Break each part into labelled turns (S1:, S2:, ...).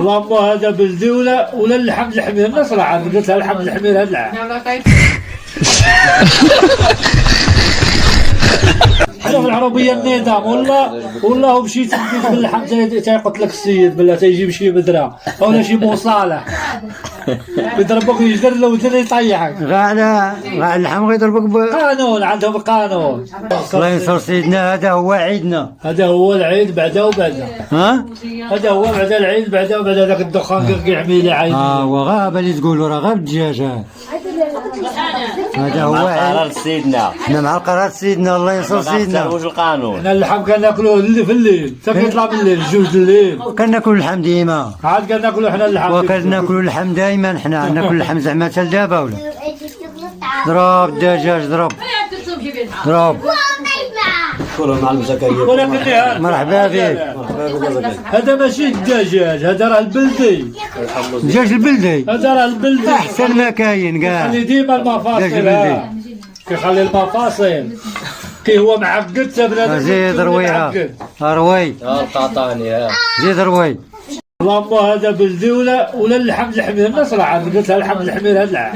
S1: اللهم هذا بلدي ولا اللحم الحمير نصرع عاد قلت اللحم الحمير هذا العام. حنا في العربيه النظام والله مشيت باللحم تيقتلك السيد بالله تيجيب شي بدره ولا شي مصالح يضربك ويجدر لو يطيحك.
S2: غا اللحم غيضربك
S1: قانون عندهم قانون.
S2: الله ينصر سيدنا. هذا هو عيدنا.
S1: هذا هو العيد بعدا وبعدا.
S2: ها
S1: هذا هو بعدا العيد بعدا وبعدا ذاك الدخان كيعمي لي عيد.
S2: وغاب اللي تقولوا راه غير الدجاجات. هذا هو
S3: قرار سيدنا.
S2: حنا مع القرار سيدنا. الله ينصر سيدنا.
S3: واش القانون؟
S1: حنا اللحم كناكلوه في الليل حتى كيطلع بالليل جوج الليل.
S2: كناكلوا اللحم ديما.
S1: عاد كناكلوا حنا اللحم.
S2: وكناكلوا اللحم دائما حنا ناكلوا اللحم زعما حتى لدابا ولا. ضرب الدجاج ضرب.
S1: ولكن
S2: مرحبا بك.
S1: هذا ماشي الدجاج هذا راه البلدي.
S2: الدجاج البلدي
S1: هذا راه البلدي
S2: احسن ما كاين كاع.
S1: كيخلي ديما المفاصل. كيخلي المفاصل كي هو معقد بنادم.
S2: زيد رويها روي.
S3: القطاني
S2: زيد روي.
S1: اللهم هذا بلدي ولا اللحم الحمير نصرع عاد قلت اللحم الحمير هذا العام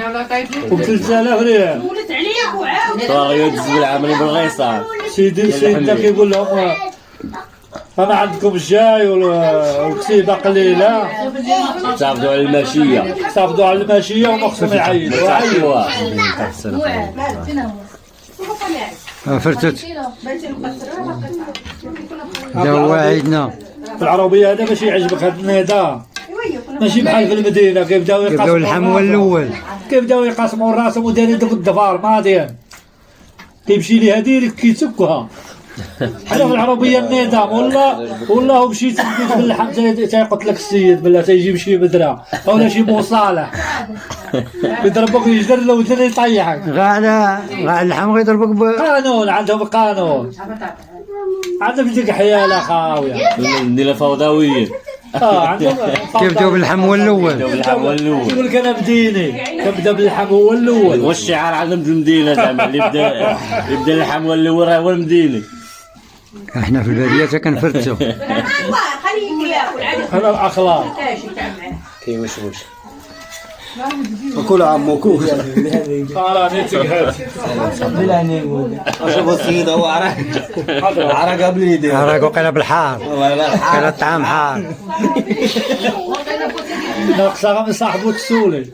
S1: ب 3000 ريال.
S4: ولت عليك وعاود
S3: صار يدز بالعمل بالغيصان.
S1: سيدنا كيقول لهم انا عندكم الجاي والكسيبه قليله.
S3: صافدوا على الماشيه.
S1: صافدوا على الماشيه ومقسم يعيدوا.
S3: ايوا
S2: فرتت. هذا هو عيدنا.
S1: في العربيه هذا ماشي يعجبك هذا النظام. ماشي بحال في المدينه كيبداو
S2: يقصموا الحم الاول.
S1: كيبداو يقسموا راسهم ودايرين دوك الضفار ماضيين. كيمشي ليها ديريكت كيتسكها. حنا في العربيه النظام والله مشيت باللحم تيقتلك السيد بالله تيجيب شي بدره ولا شي مصالح يضربك ويجدر لو يطيحك.
S2: غا اللحم غيضربك
S1: قانون عندهم قانون. عندهم ديك حياله خاويه.
S3: ندير فوضويين.
S1: عندهم
S2: كيبداو باللحم هو الاول.
S1: يقول لك انا بديني كنبدا باللحم هو الاول.
S3: والشعار عندهم المدينه زعما اللي يبدا اللحم هو الاول راه هو المديني.
S2: احنا في الباديه كنفرتوا.
S4: خليه ياكل عادي.
S1: هذا الاخلاق.
S3: كيوشوش.
S5: وكل عام وكوك
S1: راني تقهد.
S5: اشوف السيد هو عرق قبل يدي.
S2: عرق وقيله بالحار. كان الطعام حار.
S1: ناقصها من صاحبو تسولي.